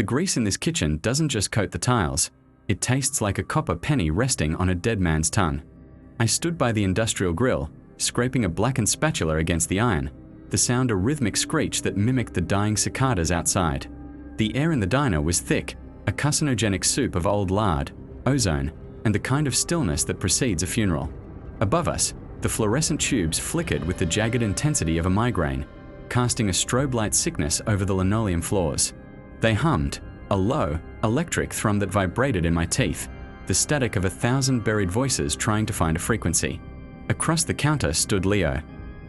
The grease in this kitchen doesn't just coat the tiles. It tastes like a copper penny resting on a dead man's tongue. I stood by the industrial grill, scraping a blackened spatula against the iron, the sound a rhythmic screech that mimicked the dying cicadas outside. The air in the diner was thick, a carcinogenic soup of old lard, ozone, and the kind of stillness that precedes a funeral. Above us, the fluorescent tubes flickered with the jagged intensity of a migraine, casting a strobe light sickness over the linoleum floors. They hummed, a low, electric thrum that vibrated in my teeth, the static of 1,000 buried voices trying to find a frequency. Across the counter stood Leo.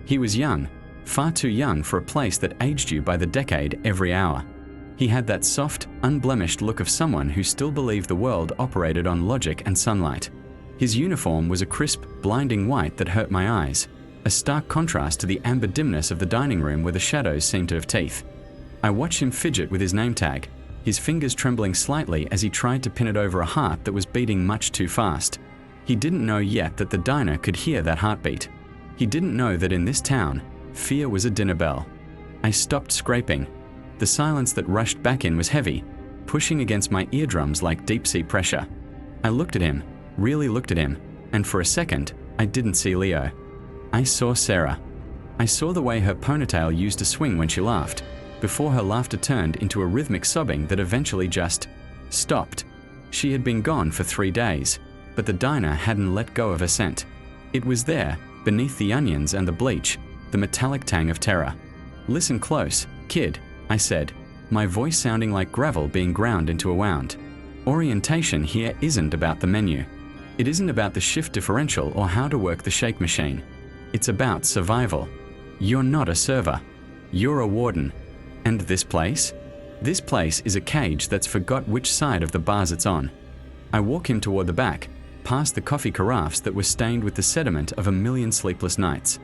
He was young, far too young for a place that aged you by the decade every hour. He had that soft, unblemished look of someone who still believed the world operated on logic and sunlight. His uniform was a crisp, blinding white that hurt my eyes, a stark contrast to the amber dimness of the dining room where the shadows seemed to have teeth. I watched him fidget with his name tag, his fingers trembling slightly as he tried to pin it over a heart that was beating much too fast. He didn't know yet that the diner could hear that heartbeat. He didn't know that in this town, fear was a dinner bell. I stopped scraping. The silence that rushed back in was heavy, pushing against my eardrums like deep-sea pressure. I looked at him, really looked at him, and for a second, I didn't see Leo. I saw Sarah. I saw the way her ponytail used to swing when she laughed, before her laughter turned into a rhythmic sobbing that eventually just stopped. She had been gone for 3 days, but the diner hadn't let go of her scent. It was there, beneath the onions and the bleach, the metallic tang of terror. "Listen close, kid," I said, my voice sounding like gravel being ground into a wound. Orientation here isn't about the menu. It isn't about the shift differential or how to work the shake machine. It's about survival. You're not a server. You're a warden. And this place? This place is a cage that's forgot which side of the bars it's on. I walk him toward the back, past the coffee carafes that were stained with the sediment of 1,000,000 sleepless nights.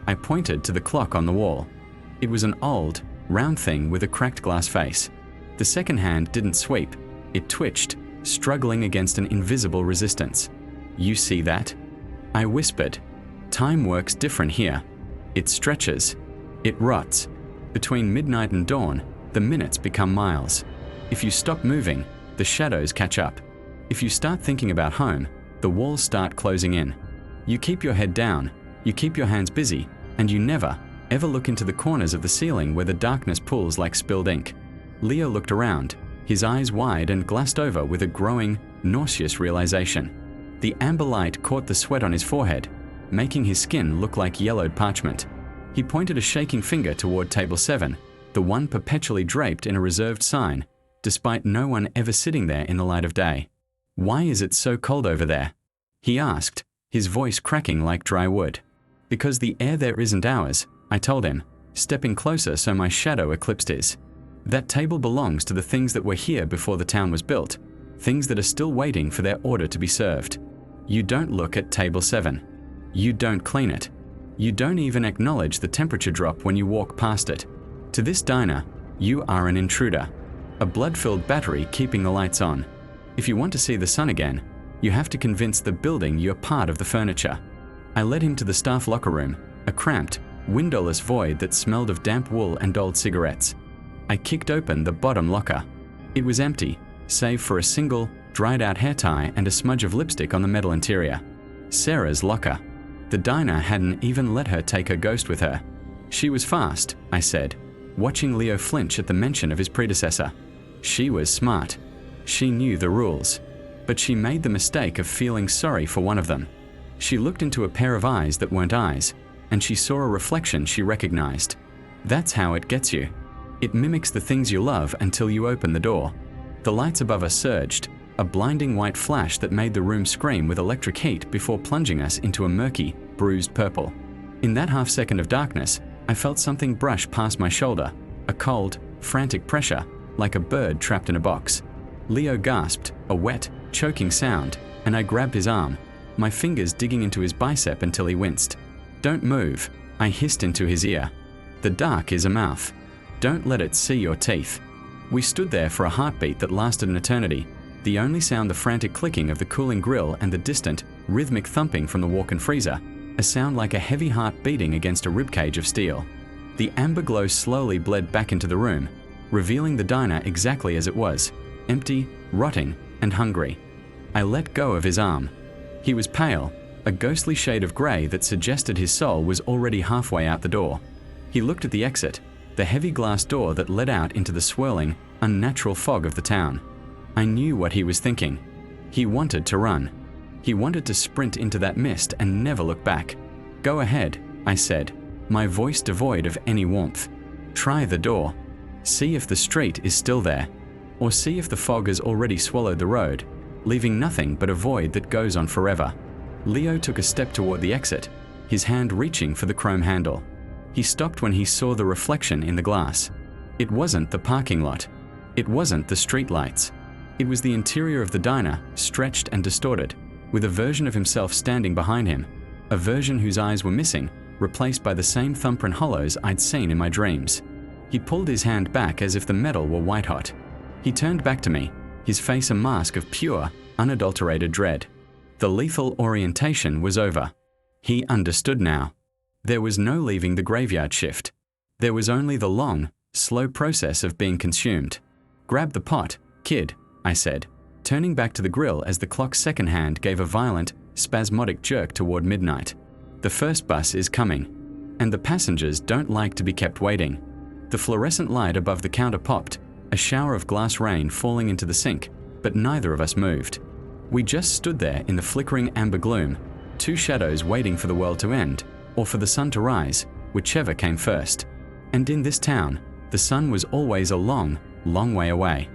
I pointed to the clock on the wall. It was an old, round thing with a cracked glass face. The second hand didn't sweep. It twitched, struggling against an invisible resistance. "You see that?" I whispered. "Time works different here. It stretches. It rots. Between midnight and dawn, the minutes become miles. If you stop moving, the shadows catch up. If you start thinking about home, the walls start closing in. You keep your head down, you keep your hands busy, and you never, ever look into the corners of the ceiling where the darkness pools like spilled ink." Leo looked around, his eyes wide and glassed over with a growing, nauseous realization. The amber light caught the sweat on his forehead, making his skin look like yellowed parchment. He pointed a shaking finger toward table 7, the one perpetually draped in a reserved sign, despite no one ever sitting there in the light of day. "Why is it so cold over there?" he asked, his voice cracking like dry wood. "Because the air there isn't ours," I told him, stepping closer so my shadow eclipsed his. "That table belongs to the things that were here before the town was built, things that are still waiting for their order to be served. You don't look at table 7. You don't clean it. You don't even acknowledge the temperature drop when you walk past it. To this diner, you are an intruder, a blood-filled battery keeping the lights on. If you want to see the sun again, you have to convince the building you're part of the furniture." I led him to the staff locker room, a cramped, windowless void that smelled of damp wool and old cigarettes. I kicked open the bottom locker. It was empty, save for a single, dried-out hair tie and a smudge of lipstick on the metal interior. Sarah's locker. The diner hadn't even let her take her ghost with her. She was fast, I said, watching Leo flinch at the mention of his predecessor. She was smart. She knew the rules. But she made the mistake of feeling sorry for one of them. She looked into a pair of eyes that weren't eyes, and she saw a reflection she recognized. That's how it gets you. It mimics the things you love until you open the door. The lights above us surged, a blinding white flash that made the room scream with electric heat before plunging us into a murky, bruised purple. In that half-second of darkness, I felt something brush past my shoulder, a cold, frantic pressure, like a bird trapped in a box. Leo gasped, a wet, choking sound, and I grabbed his arm, my fingers digging into his bicep until he winced. "Don't move," I hissed into his ear. "The dark is a mouth. Don't let it see your teeth." We stood there for a heartbeat that lasted an eternity, the only sound the frantic clicking of the cooling grill and the distant, rhythmic thumping from the walk-in freezer, a sound like a heavy heart beating against a ribcage of steel. The amber glow slowly bled back into the room, revealing the diner exactly as it was, empty, rotting, and hungry. I let go of his arm. He was pale, a ghostly shade of grey that suggested his soul was already halfway out the door. He looked at the exit, the heavy glass door that led out into the swirling, unnatural fog of the town. I knew what he was thinking. He wanted to run. He wanted to sprint into that mist and never look back. "Go ahead," I said, my voice devoid of any warmth. "Try the door. See if the street is still there, or see if the fog has already swallowed the road, leaving nothing but a void that goes on forever." Leo took a step toward the exit, his hand reaching for the chrome handle. He stopped when he saw the reflection in the glass. It wasn't the parking lot. It wasn't the street lights. It was the interior of the diner, stretched and distorted, with a version of himself standing behind him, a version whose eyes were missing, replaced by the same thumbprint hollows I'd seen in my dreams. He pulled his hand back as if the metal were white-hot. He turned back to me, his face a mask of pure, unadulterated dread. The lethal orientation was over. He understood now. There was no leaving the graveyard shift. There was only the long, slow process of being consumed. "Grab the pot, kid," I said, turning back to the grill as the clock's second hand gave a violent, spasmodic jerk toward midnight. "The first bus is coming, and the passengers don't like to be kept waiting." The fluorescent light above the counter popped, a shower of glass rain falling into the sink, but neither of us moved. We just stood there in the flickering amber gloom, two shadows waiting for the world to end, or for the sun to rise, whichever came first. And in this town, the sun was always a long, long way away.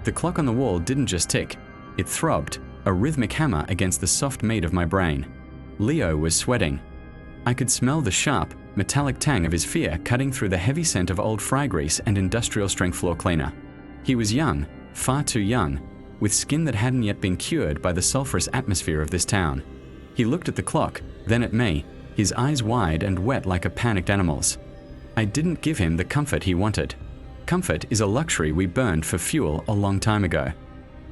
The clock on the wall didn't just tick, it throbbed, a rhythmic hammer against the soft meat of my brain. Leo was sweating. I could smell the sharp, metallic tang of his fear cutting through the heavy scent of old fry grease and industrial-strength floor cleaner. He was young, far too young, with skin that hadn't yet been cured by the sulphurous atmosphere of this town. He looked at the clock, then at me, his eyes wide and wet like a panicked animal's. I didn't give him the comfort he wanted. Comfort is a luxury we burned for fuel a long time ago.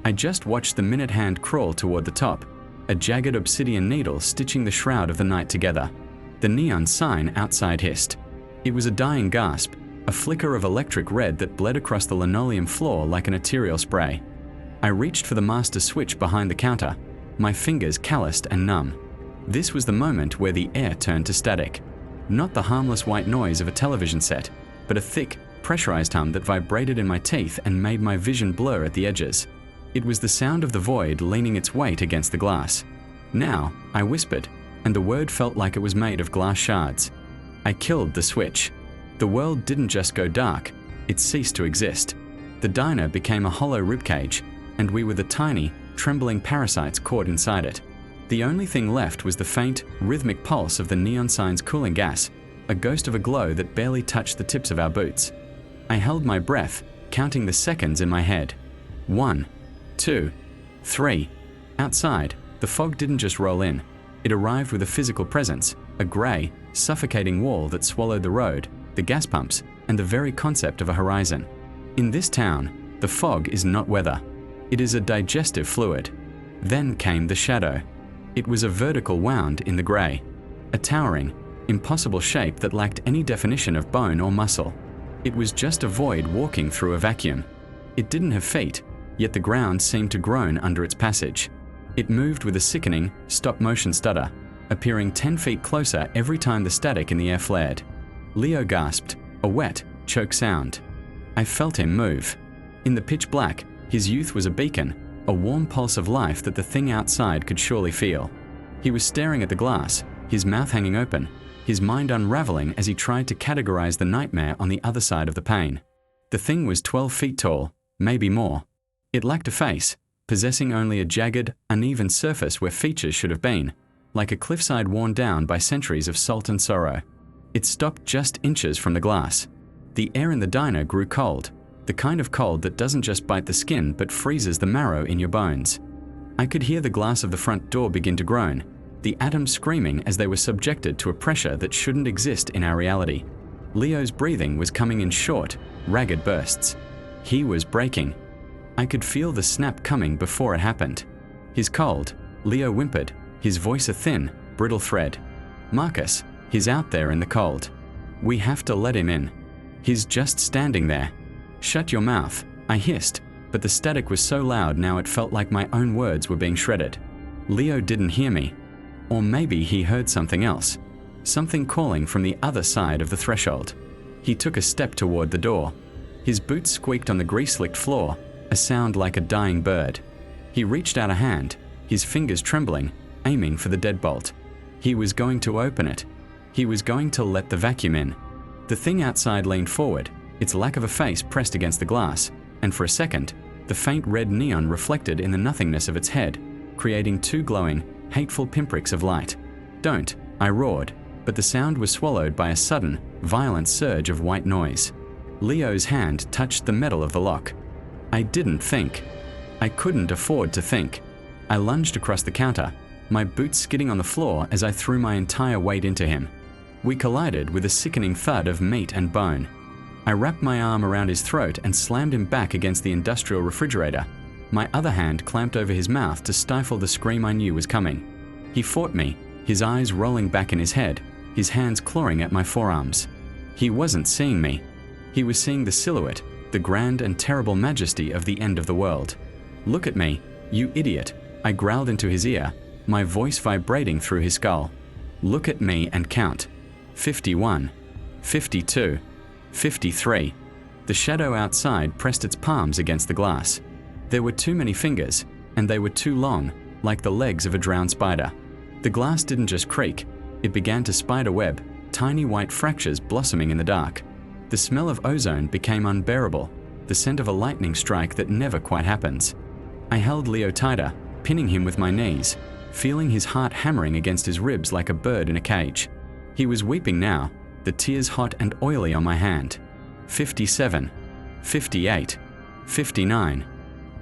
I just watched the minute hand crawl toward the top, a jagged obsidian needle stitching the shroud of the night together. The neon sign outside hissed. It was a dying gasp, a flicker of electric red that bled across the linoleum floor like an arterial spray. I reached for the master switch behind the counter, my fingers calloused and numb. This was the moment where the air turned to static. Not the harmless white noise of a television set, but a thick, pressurized hum that vibrated in my teeth and made my vision blur at the edges. It was the sound of the void leaning its weight against the glass. "Now," I whispered, and the word felt like it was made of glass shards. I killed the switch. The world didn't just go dark, it ceased to exist. The diner became a hollow ribcage, and we were the tiny, trembling parasites caught inside it. The only thing left was the faint, rhythmic pulse of the neon sign's cooling gas, a ghost of a glow that barely touched the tips of our boots. I held my breath, counting the seconds in my head. 1, 2, 3. Outside, the fog didn't just roll in. It arrived with a physical presence, a grey, suffocating wall that swallowed the road, the gas pumps, and the very concept of a horizon. In this town, the fog is not weather. It is a digestive fluid. Then came the shadow. It was a vertical wound in the grey, a towering, impossible shape that lacked any definition of bone or muscle. It was just a void walking through a vacuum. It didn't have feet, yet the ground seemed to groan under its passage. It moved with a sickening, stop-motion stutter, appearing 10 feet closer every time the static in the air flared. Leo gasped, a wet, choke sound. I felt him move. In the pitch black, his youth was a beacon, a warm pulse of life that the thing outside could surely feel. He was staring at the glass, his mouth hanging open, his mind unraveling as he tried to categorize the nightmare on the other side of the pane. The thing was 12 feet tall, maybe more. It lacked a face, possessing only a jagged, uneven surface where features should have been, like a cliffside worn down by centuries of salt and sorrow. It stopped just inches from the glass. The air in the diner grew cold, the kind of cold that doesn't just bite the skin but freezes the marrow in your bones. I could hear the glass of the front door begin to groan, the atoms screaming as they were subjected to a pressure that shouldn't exist in our reality. Leo's breathing was coming in short, ragged bursts. He was breaking. I could feel the snap coming before it happened. He's cold, Leo whimpered, his voice a thin, brittle thread. "Marcus, he's out there in the cold. We have to let him in. He's just standing there." "Shut your mouth," I hissed, but the static was so loud now it felt like my own words were being shredded. Leo didn't hear me. Or maybe he heard something else. Something calling from the other side of the threshold. He took a step toward the door. His boots squeaked on the grease-slicked floor, a sound like a dying bird. He reached out a hand, his fingers trembling, aiming for the deadbolt. He was going to open it. He was going to let the vacuum in. The thing outside leaned forward, its lack of a face pressed against the glass, and for a second, the faint red neon reflected in the nothingness of its head, creating two glowing, hateful pinpricks of light. "Don't," I roared, but the sound was swallowed by a sudden, violent surge of white noise. Leo's hand touched the metal of the lock. I didn't think. I couldn't afford to think. I lunged across the counter, my boots skidding on the floor as I threw my entire weight into him. We collided with a sickening thud of meat and bone. I wrapped my arm around his throat and slammed him back against the industrial refrigerator. My other hand clamped over his mouth to stifle the scream I knew was coming. He fought me, his eyes rolling back in his head, his hands clawing at my forearms. He wasn't seeing me. He was seeing the silhouette, the grand and terrible majesty of the end of the world. "Look at me, you idiot," I growled into his ear, my voice vibrating through his skull. "Look at me and count. 51, 52, 53. The shadow outside pressed its palms against the glass. There were too many fingers, and they were too long, like the legs of a drowned spider. The glass didn't just creak, it began to spiderweb, tiny white fractures blossoming in the dark. The smell of ozone became unbearable, the scent of a lightning strike that never quite happens. I held Leo tighter, pinning him with my knees, feeling his heart hammering against his ribs like a bird in a cage. He was weeping now, the tears hot and oily on my hand. 57, 58, 59.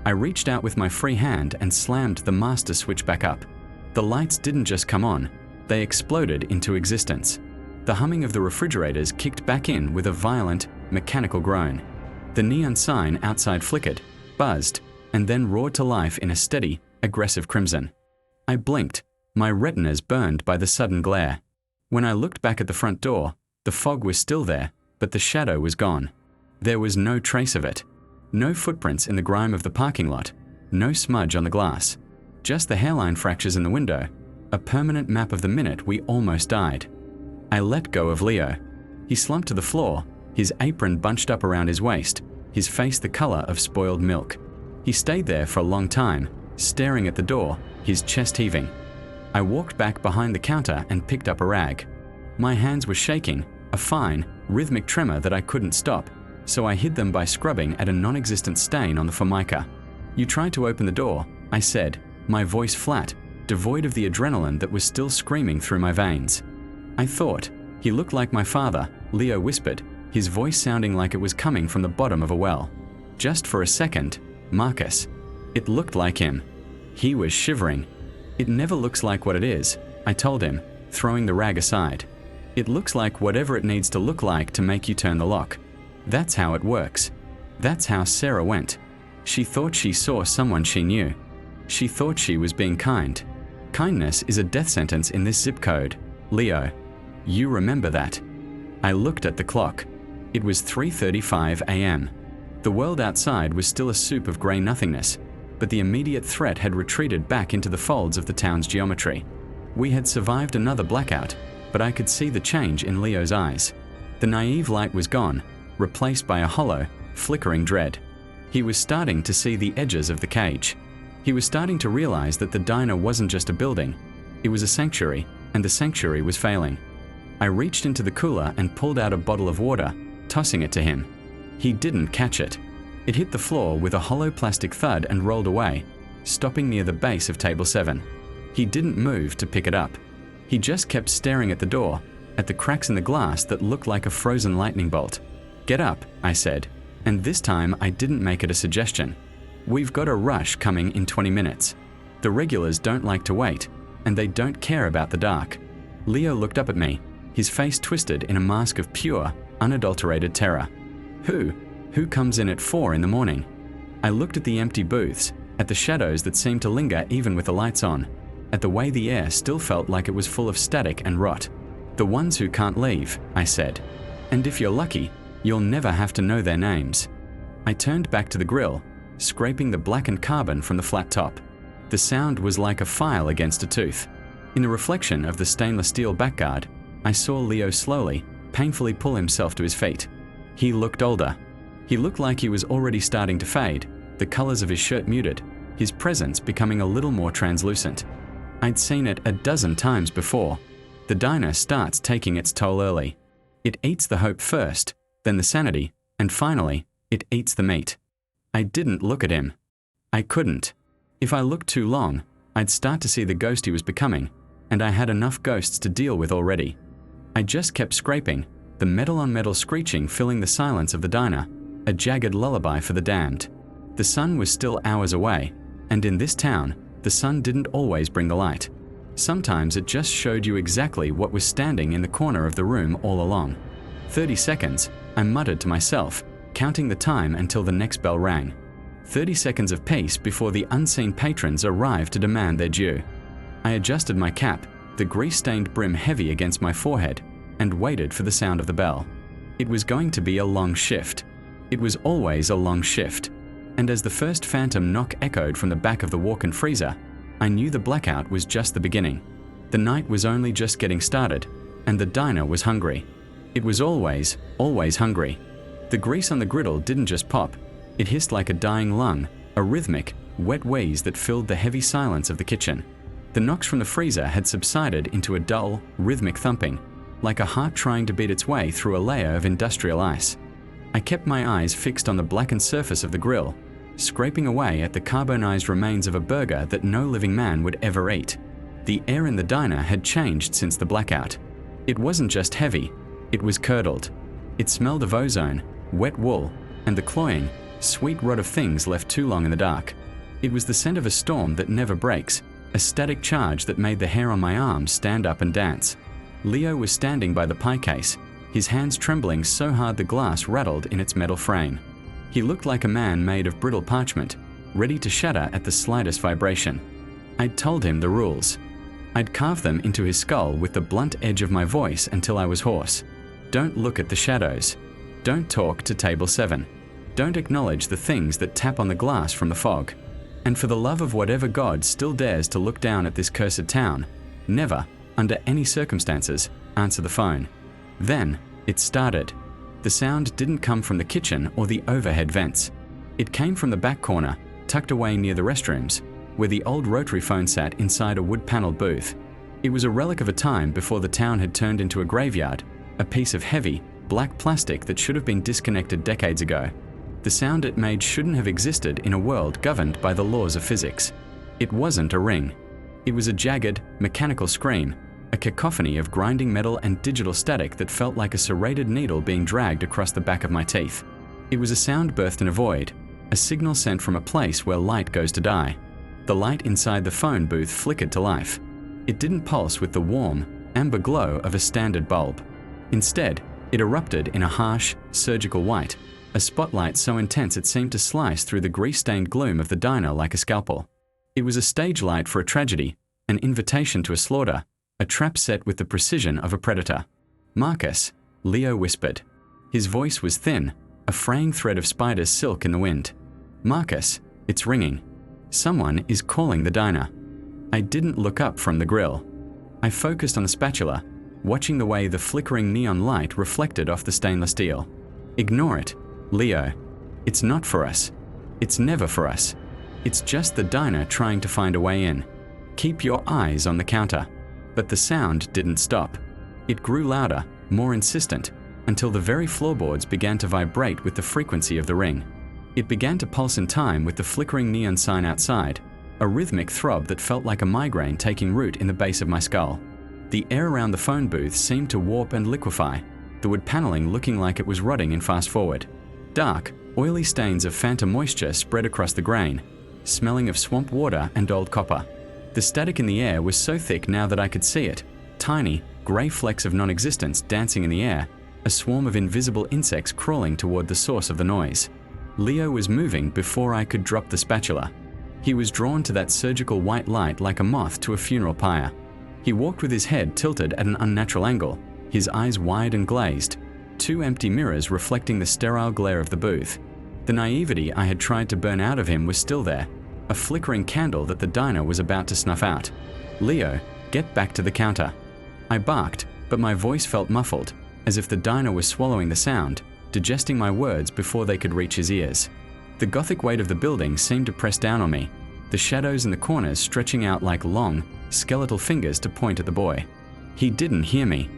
I reached out with my free hand and slammed the master switch back up. The lights didn't just come on, they exploded into existence. The humming of the refrigerators kicked back in with a violent, mechanical groan. The neon sign outside flickered, buzzed, and then roared to life in a steady, aggressive crimson. I blinked, my retinas burned by the sudden glare. When I looked back at the front door, the fog was still there, but the shadow was gone. There was no trace of it. No footprints in the grime of the parking lot, no smudge on the glass. Just the hairline fractures in the window, a permanent map of the minute we almost died. I let go of Leo. He slumped to the floor, his apron bunched up around his waist, his face the color of spoiled milk. He stayed there for a long time, staring at the door, his chest heaving. I walked back behind the counter and picked up a rag. My hands were shaking, a fine, rhythmic tremor that I couldn't stop, so I hid them by scrubbing at a non-existent stain on the formica. "You tried to open the door," I said, my voice flat, devoid of the adrenaline that was still screaming through my veins. "I thought, he looked like my father," Leo whispered, his voice sounding like it was coming from the bottom of a well. "Just for a second, Marcus. It looked like him." He was shivering. "It never looks like what it is," I told him, throwing the rag aside. "It looks like whatever it needs to look like to make you turn the lock. That's how it works. That's how Sarah went. She thought she saw someone she knew. She thought she was being kind. Kindness is a death sentence in this zip code. Leo, you remember that." I looked at the clock. It was 3:35 a.m. The world outside was still a soup of grey nothingness, but the immediate threat had retreated back into the folds of the town's geometry. We had survived another blackout, but I could see the change in Leo's eyes. The naive light was gone, replaced by a hollow, flickering dread. He was starting to see the edges of the cage. He was starting to realize that the diner wasn't just a building, it was a sanctuary, and the sanctuary was failing. I reached into the cooler and pulled out a bottle of water, tossing it to him. He didn't catch it. It hit the floor with a hollow plastic thud and rolled away, stopping near the base of table 7. He didn't move to pick it up. He just kept staring at the door, at the cracks in the glass that looked like a frozen lightning bolt. "Get up," I said, and this time I didn't make it a suggestion. "We've got a rush coming in 20 minutes. The regulars don't like to wait, and they don't care about the dark." Leo looked up at me, his face twisted in a mask of pure, unadulterated terror. Who comes in at 4 in the morning? I looked at the empty booths, at the shadows that seemed to linger even with the lights on, at the way the air still felt like it was full of static and rot. "The ones who can't leave," I said. "And if you're lucky, you'll never have to know their names." I turned back to the grill, scraping the blackened carbon from the flat top. The sound was like a file against a tooth. In the reflection of the stainless steel backguard, I saw Leo slowly, painfully pull himself to his feet. He looked older. He looked like he was already starting to fade, the colors of his shirt muted, his presence becoming a little more translucent. I'd seen it a dozen times before. The diner starts taking its toll early. It eats the hope first, then the sanity, and finally, it eats the meat. I didn't look at him. I couldn't. If I looked too long, I'd start to see the ghost he was becoming, and I had enough ghosts to deal with already. I just kept scraping, the metal-on-metal screeching filling the silence of the diner, a jagged lullaby for the damned. The sun was still hours away, and in this town, the sun didn't always bring the light. Sometimes it just showed you exactly what was standing in the corner of the room all along. 30 seconds, I muttered to myself, counting the time until the next bell rang. 30 seconds of peace before the unseen patrons arrived to demand their due. I adjusted my cap, the grease-stained brim heavy against my forehead, and waited for the sound of the bell. It was going to be a long shift. It was always a long shift. And as the first phantom knock echoed from the back of the walk-in freezer, I knew the blackout was just the beginning. The night was only just getting started, and the diner was hungry. It was always hungry. The grease on the griddle didn't just pop. It hissed like a dying lung, a rhythmic, wet wheeze that filled the heavy silence of the kitchen. The knocks from the freezer had subsided into a dull, rhythmic thumping, like a heart trying to beat its way through a layer of industrial ice. I kept my eyes fixed on the blackened surface of the grill, scraping away at the carbonized remains of a burger that no living man would ever eat. The air in the diner had changed since the blackout. It wasn't just heavy, it was curdled. It smelled of ozone, wet wool, and the cloying, sweet rot of things left too long in the dark. It was the scent of a storm that never breaks, a static charge that made the hair on my arms stand up and dance. Leo was standing by the pie case, his hands trembling so hard the glass rattled in its metal frame. He looked like a man made of brittle parchment, ready to shatter at the slightest vibration. I'd told him the rules. I'd carved them into his skull with the blunt edge of my voice until I was hoarse. Don't look at the shadows. Don't talk to table 7. Don't acknowledge the things that tap on the glass from the fog. And for the love of whatever God still dares to look down at this cursed town, never, under any circumstances, answer the phone. Then, it started. The sound didn't come from the kitchen or the overhead vents. It came from the back corner, tucked away near the restrooms, where the old rotary phone sat inside a wood-paneled booth. It was a relic of a time before the town had turned into a graveyard, a piece of heavy, black plastic that should have been disconnected decades ago. The sound it made shouldn't have existed in a world governed by the laws of physics. It wasn't a ring. It was a jagged, mechanical scream, a cacophony of grinding metal and digital static that felt like a serrated needle being dragged across the back of my teeth. It was a sound birthed in a void, a signal sent from a place where light goes to die. The light inside the phone booth flickered to life. It didn't pulse with the warm, amber glow of a standard bulb. Instead, it erupted in a harsh, surgical white, a spotlight so intense it seemed to slice through the grease-stained gloom of the diner like a scalpel. It was a stage light for a tragedy, an invitation to a slaughter, a trap set with the precision of a predator. "Marcus," Leo whispered. His voice was thin, a fraying thread of spider's silk in the wind. "Marcus, it's ringing. Someone is calling the diner." I didn't look up from the grill. I focused on the spatula, watching the way the flickering neon light reflected off the stainless steel. "Ignore it, Leo. It's not for us. It's never for us. It's just the diner trying to find a way in. Keep your eyes on the counter." But the sound didn't stop. It grew louder, more insistent, until the very floorboards began to vibrate with the frequency of the ring. It began to pulse in time with the flickering neon sign outside, a rhythmic throb that felt like a migraine taking root in the base of my skull. The air around the phone booth seemed to warp and liquefy, the wood paneling looking like it was rotting in fast forward. Dark, oily stains of phantom moisture spread across the grain, smelling of swamp water and old copper. The static in the air was so thick now that I could see it, tiny, grey flecks of non-existence dancing in the air, a swarm of invisible insects crawling toward the source of the noise. Leo was moving before I could drop the spatula. He was drawn to that surgical white light like a moth to a funeral pyre. He walked with his head tilted at an unnatural angle, his eyes wide and glazed, two empty mirrors reflecting the sterile glare of the booth. The naivety I had tried to burn out of him was still there, a flickering candle that the diner was about to snuff out. "Leo, get back to the counter." I barked, but my voice felt muffled, as if the diner was swallowing the sound, digesting my words before they could reach his ears. The gothic weight of the building seemed to press down on me, the shadows in the corners stretching out like long, skeletal fingers to point at the boy. He didn't hear me.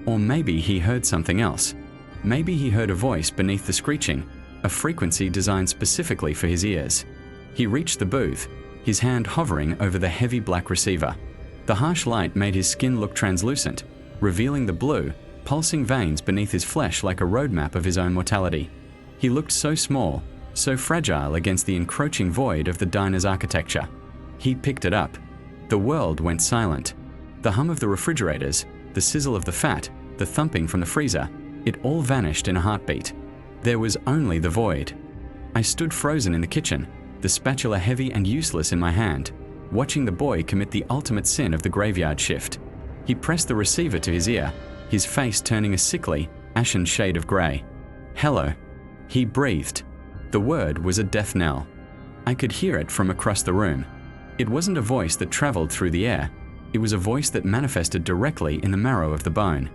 Or maybe he heard something else. Maybe he heard a voice beneath the screeching, a frequency designed specifically for his ears. He reached the booth, his hand hovering over the heavy black receiver. The harsh light made his skin look translucent, revealing the blue, pulsing veins beneath his flesh like a roadmap of his own mortality. He looked so small, so fragile against the encroaching void of the diner's architecture. He picked it up. The world went silent. The hum of the refrigerators, the sizzle of the fat, the thumping from the freezer, it all vanished in a heartbeat. There was only the void. I stood frozen in the kitchen, the spatula heavy and useless in my hand, watching the boy commit the ultimate sin of the graveyard shift. He pressed the receiver to his ear, his face turning a sickly, ashen shade of grey. "Hello." He breathed. The word was a death knell. I could hear it from across the room. It wasn't a voice that travelled through the air. It was a voice that manifested directly in the marrow of the bone.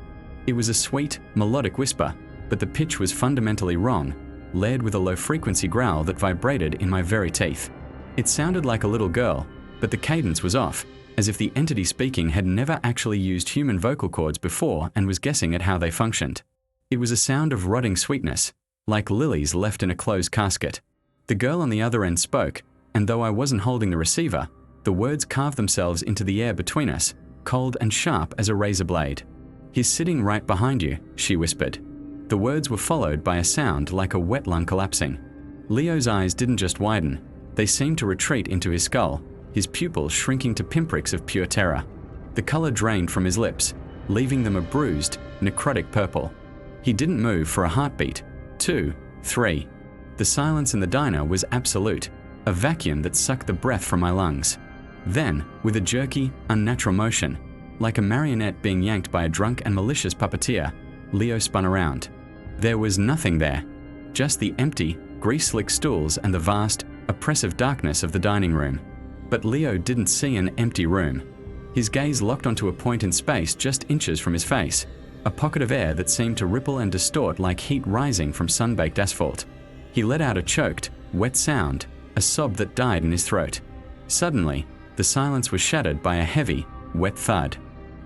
It was a sweet, melodic whisper, but the pitch was fundamentally wrong, layered with a low-frequency growl that vibrated in my very teeth. It sounded like a little girl, but the cadence was off, as if the entity speaking had never actually used human vocal cords before and was guessing at how they functioned. It was a sound of rotting sweetness, like lilies left in a closed casket. The girl on the other end spoke, and though I wasn't holding the receiver, the words carved themselves into the air between us, cold and sharp as a razor blade. "He's sitting right behind you," she whispered. The words were followed by a sound like a wet lung collapsing. Leo's eyes didn't just widen, they seemed to retreat into his skull, his pupils shrinking to pinpricks of pure terror. The color drained from his lips, leaving them a bruised, necrotic purple. He didn't move for a heartbeat, 2, 3. The silence in the diner was absolute, a vacuum that sucked the breath from my lungs. Then, with a jerky, unnatural motion, like a marionette being yanked by a drunk and malicious puppeteer, Leo spun around. There was nothing there, just the empty, grease-slick stools and the vast, oppressive darkness of the dining room. But Leo didn't see an empty room. His gaze locked onto a point in space just inches from his face, a pocket of air that seemed to ripple and distort like heat rising from sun-baked asphalt. He let out a choked, wet sound, a sob that died in his throat. Suddenly, the silence was shattered by a heavy, wet thud.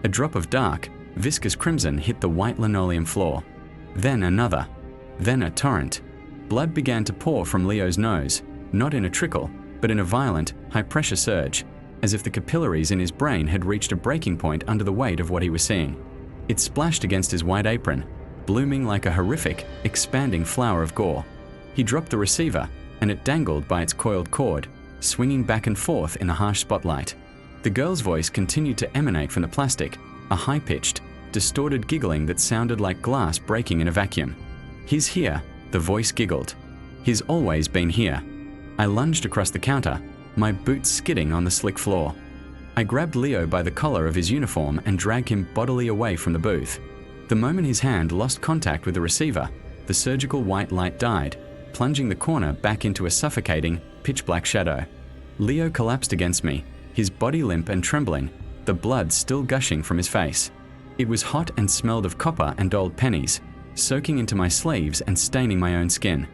A drop of dark, viscous crimson hit the white linoleum floor. Then another. Then a torrent. Blood began to pour from Leo's nose, not in a trickle, but in a violent, high-pressure surge, as if the capillaries in his brain had reached a breaking point under the weight of what he was seeing. It splashed against his white apron, blooming like a horrific, expanding flower of gore. He dropped the receiver, and it dangled by its coiled cord, swinging back and forth in the harsh spotlight. The girl's voice continued to emanate from the plastic, a high-pitched, distorted giggling that sounded like glass breaking in a vacuum. "He's here," the voice giggled. "He's always been here." I lunged across the counter, my boots skidding on the slick floor. I grabbed Leo by the collar of his uniform and dragged him bodily away from the booth. The moment his hand lost contact with the receiver, the surgical white light died, plunging the corner back into a suffocating, pitch-black shadow. Leo collapsed against me, his body limp and trembling, the blood still gushing from his face. It was hot and smelled of copper and old pennies, soaking into my sleeves and staining my own skin.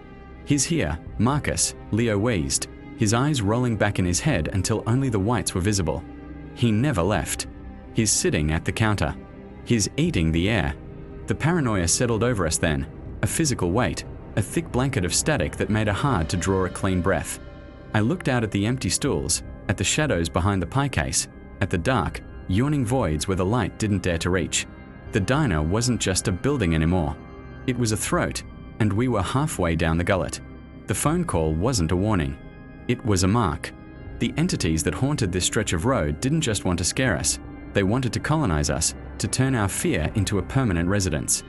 "He's here, Marcus," Leo wheezed, his eyes rolling back in his head until only the whites were visible. "He never left. He's sitting at the counter. He's eating the air." The paranoia settled over us then, a physical weight, a thick blanket of static that made it hard to draw a clean breath. I looked out at the empty stools, at the shadows behind the pie case, at the dark, yawning voids where the light didn't dare to reach. The diner wasn't just a building anymore. It was a throat, and we were halfway down the gullet. The phone call wasn't a warning. It was a mark. The entities that haunted this stretch of road didn't just want to scare us. They wanted to colonize us, to turn our fear into a permanent residence.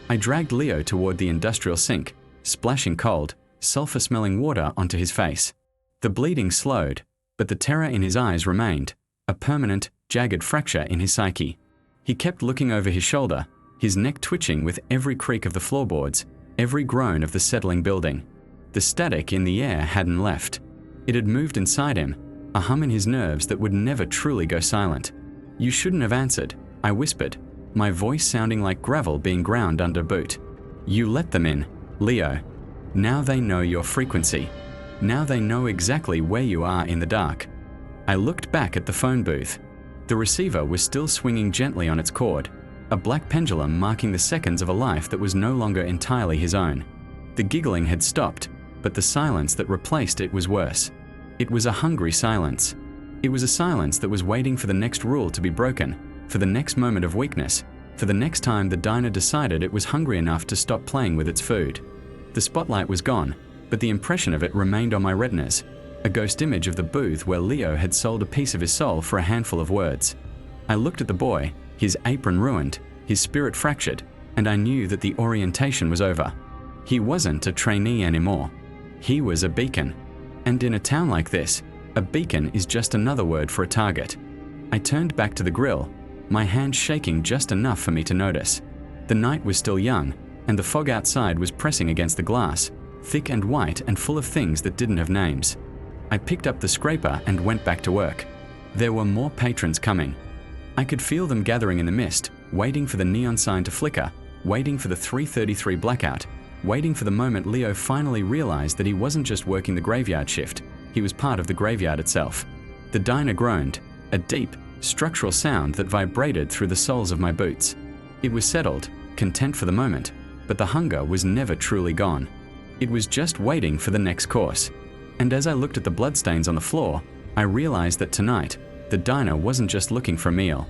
I dragged Leo toward the industrial sink, splashing cold, sulfur-smelling water onto his face. The bleeding slowed, but the terror in his eyes remained, a permanent, jagged fracture in his psyche. He kept looking over his shoulder, his neck twitching with every creak of the floorboards, every groan of the settling building. The static in the air hadn't left. It had moved inside him, a hum in his nerves that would never truly go silent. "You shouldn't have answered," I whispered, my voice sounding like gravel being ground under boot. "You let them in, Leo. Now they know your frequency. Now they know exactly where you are in the dark." I looked back at the phone booth. The receiver was still swinging gently on its cord, a black pendulum marking the seconds of a life that was no longer entirely his own. The giggling had stopped, but the silence that replaced it was worse. It was a hungry silence. It was a silence that was waiting for the next rule to be broken, for the next moment of weakness, for the next time the diner decided it was hungry enough to stop playing with its food. The spotlight was gone, but the impression of it remained on my retinas, a ghost image of the booth where Leo had sold a piece of his soul for a handful of words. I looked at the boy, his apron ruined, his spirit fractured, and I knew that the orientation was over. He wasn't a trainee anymore. He was a beacon. And in a town like this, a beacon is just another word for a target. I turned back to the grill, my hand shaking just enough for me to notice. The night was still young, and the fog outside was pressing against the glass, thick and white and full of things that didn't have names. I picked up the scraper and went back to work. There were more patrons coming. I could feel them gathering in the mist, waiting for the neon sign to flicker, waiting for the 3:33 blackout, waiting for the moment Leo finally realized that he wasn't just working the graveyard shift, he was part of the graveyard itself. The diner groaned, a deep, structural sound that vibrated through the soles of my boots. It was settled, content for the moment, but the hunger was never truly gone. It was just waiting for the next course. And as I looked at the bloodstains on the floor, I realized that tonight, the diner wasn't just looking for a meal.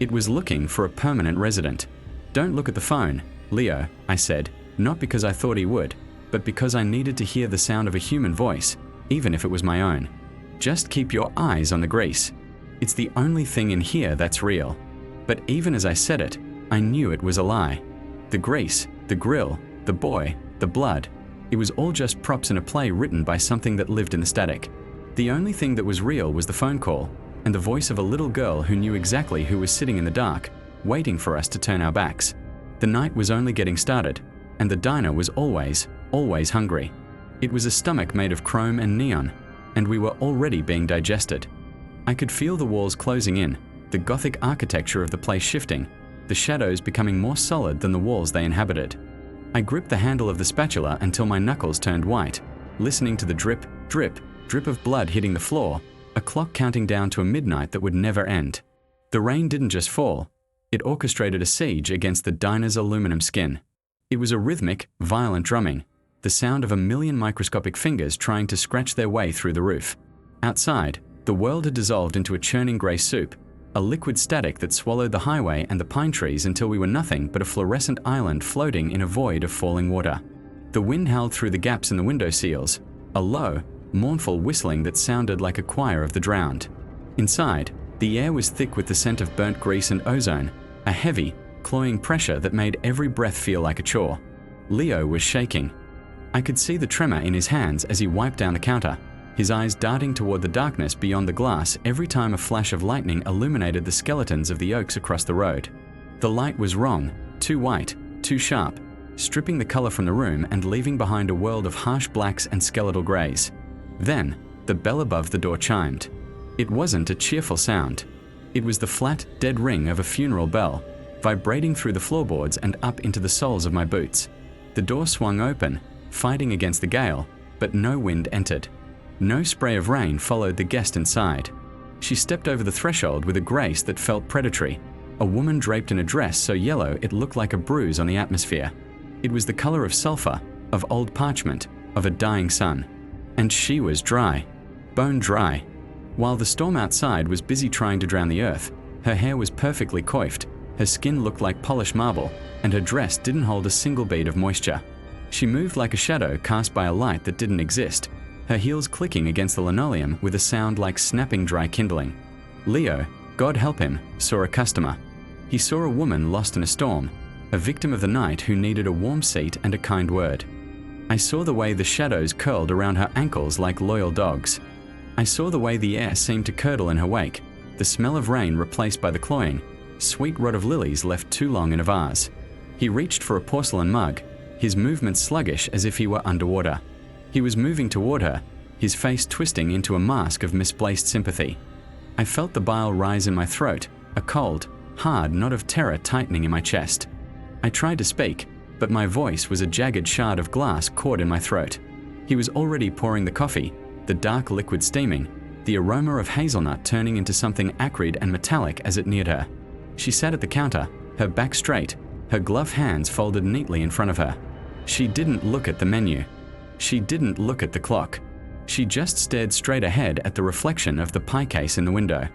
It was looking for a permanent resident. "Don't look at the phone, Leo," I said, not because I thought he would, but because I needed to hear the sound of a human voice, even if it was my own. "Just keep your eyes on the grease. It's the only thing in here that's real." But even as I said it, I knew it was a lie. The grease, the grill, the boy, the blood, it was all just props in a play written by something that lived in the static. The only thing that was real was the phone call, and the voice of a little girl who knew exactly who was sitting in the dark, waiting for us to turn our backs. The night was only getting started, and the diner was always hungry. It was a stomach made of chrome and neon, and we were already being digested. I could feel the walls closing in, the gothic architecture of the place shifting, the shadows becoming more solid than the walls they inhabited. I gripped the handle of the spatula until my knuckles turned white, listening to the drip, drip, drip of blood hitting the floor, a clock counting down to a midnight that would never end. The rain didn't just fall, it orchestrated a siege against the diner's aluminum skin. It was a rhythmic, violent drumming, the sound of a million microscopic fingers trying to scratch their way through the roof. Outside, the world had dissolved into a churning grey soup, a liquid static that swallowed the highway and the pine trees until we were nothing but a fluorescent island floating in a void of falling water. The wind howled through the gaps in the window seals, a low, mournful whistling that sounded like a choir of the drowned. Inside, the air was thick with the scent of burnt grease and ozone, a heavy, cloying pressure that made every breath feel like a chore. Leo was shaking. I could see the tremor in his hands as he wiped down the counter, his eyes darting toward the darkness beyond the glass every time a flash of lightning illuminated the skeletons of the oaks across the road. The light was wrong, too white, too sharp, stripping the color from the room and leaving behind a world of harsh blacks and skeletal grays. Then, the bell above the door chimed. It wasn't a cheerful sound. It was the flat, dead ring of a funeral bell, vibrating through the floorboards and up into the soles of my boots. The door swung open, fighting against the gale, but no wind entered. No spray of rain followed the guest inside. She stepped over the threshold with a grace that felt predatory, a woman draped in a dress so yellow it looked like a bruise on the atmosphere. It was the color of sulfur, of old parchment, of a dying sun. And she was dry, bone dry. While the storm outside was busy trying to drown the earth, her hair was perfectly coiffed, her skin looked like polished marble, and her dress didn't hold a single bead of moisture. She moved like a shadow cast by a light that didn't exist, her heels clicking against the linoleum with a sound like snapping dry kindling. Leo, God help him, saw a customer. He saw a woman lost in a storm, a victim of the night who needed a warm seat and a kind word. I saw the way the shadows curled around her ankles like loyal dogs. I saw the way the air seemed to curdle in her wake, the smell of rain replaced by the cloying, sweet rod of lilies left too long in a vase. He reached for a porcelain mug, his movements sluggish as if he were underwater. He was moving toward her, his face twisting into a mask of misplaced sympathy. I felt the bile rise in my throat, a cold, hard knot of terror tightening in my chest. I tried to speak, but my voice was a jagged shard of glass caught in my throat. He was already pouring the coffee, the dark liquid steaming, the aroma of hazelnut turning into something acrid and metallic as it neared her. She sat at the counter, her back straight, her gloved hands folded neatly in front of her. She didn't look at the menu. She didn't look at the clock. She just stared straight ahead at the reflection of the pie case in the window.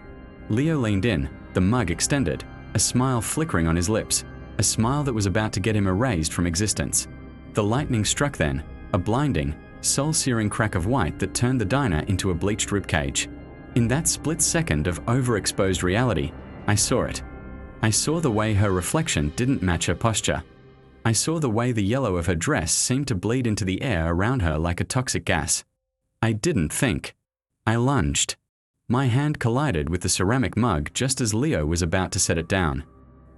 Leo leaned in, the mug extended, a smile flickering on his lips, a smile that was about to get him erased from existence. The lightning struck then, a blinding, soul-searing crack of white that turned the diner into a bleached ribcage. In that split second of overexposed reality, I saw it. I saw the way her reflection didn't match her posture. I saw the way the yellow of her dress seemed to bleed into the air around her like a toxic gas. I didn't think. I lunged. My hand collided with the ceramic mug just as Leo was about to set it down.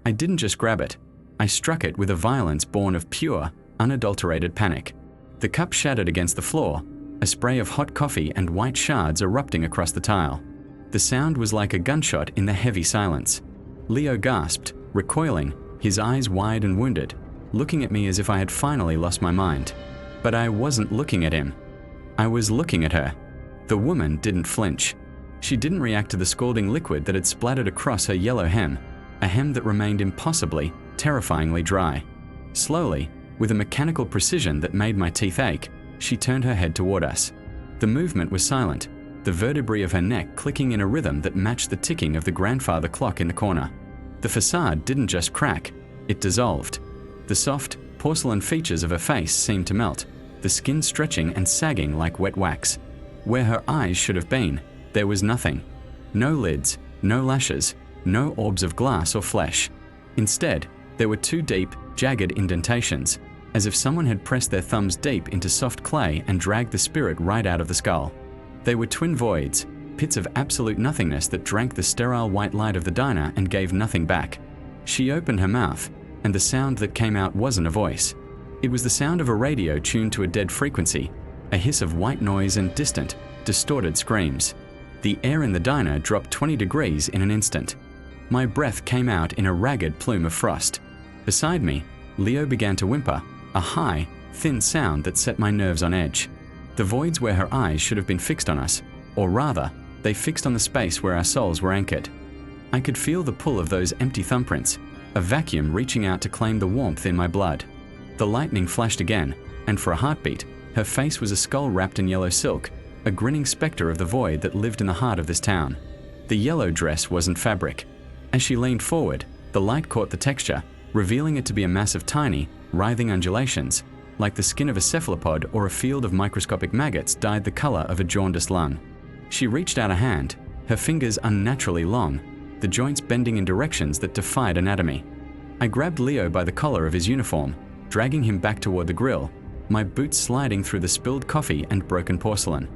I didn't just grab it. I struck it with a violence born of pure, unadulterated panic. The cup shattered against the floor, a spray of hot coffee and white shards erupting across the tile. The sound was like a gunshot in the heavy silence. Leo gasped, recoiling, his eyes wide and wounded, looking at me as if I had finally lost my mind. But I wasn't looking at him. I was looking at her. The woman didn't flinch. She didn't react to the scalding liquid that had splattered across her yellow hem, a hem that remained impossibly, terrifyingly dry. Slowly, with a mechanical precision that made my teeth ache, she turned her head toward us. The movement was silent, the vertebrae of her neck clicking in a rhythm that matched the ticking of the grandfather clock in the corner. The facade didn't just crack, it dissolved. The soft, porcelain features of her face seemed to melt, the skin stretching and sagging like wet wax. Where her eyes should have been, there was nothing. No lids, no lashes, no orbs of glass or flesh. Instead, there were two deep, jagged indentations, as if someone had pressed their thumbs deep into soft clay and dragged the spirit right out of the skull. They were twin voids, pits of absolute nothingness that drank the sterile white light of the diner and gave nothing back. She opened her mouth, and the sound that came out wasn't a voice. It was the sound of a radio tuned to a dead frequency, a hiss of white noise and distant, distorted screams. The air in the diner dropped 20 degrees in an instant. My breath came out in a ragged plume of frost. Beside me, Leo began to whimper, a high, thin sound that set my nerves on edge. The voids where her eyes should have been fixed on us, or rather, they fixed on the space where our souls were anchored. I could feel the pull of those empty thumbprints, a vacuum reaching out to claim the warmth in my blood. The lightning flashed again, and for a heartbeat, her face was a skull wrapped in yellow silk, a grinning specter of the void that lived in the heart of this town. The yellow dress wasn't fabric. As she leaned forward, the light caught the texture, revealing it to be a mass of tiny, writhing undulations, like the skin of a cephalopod or a field of microscopic maggots dyed the color of a jaundiced lung. She reached out a hand, her fingers unnaturally long, the joints bending in directions that defied anatomy. I grabbed Leo by the collar of his uniform, dragging him back toward the grill, my boots sliding through the spilled coffee and broken porcelain.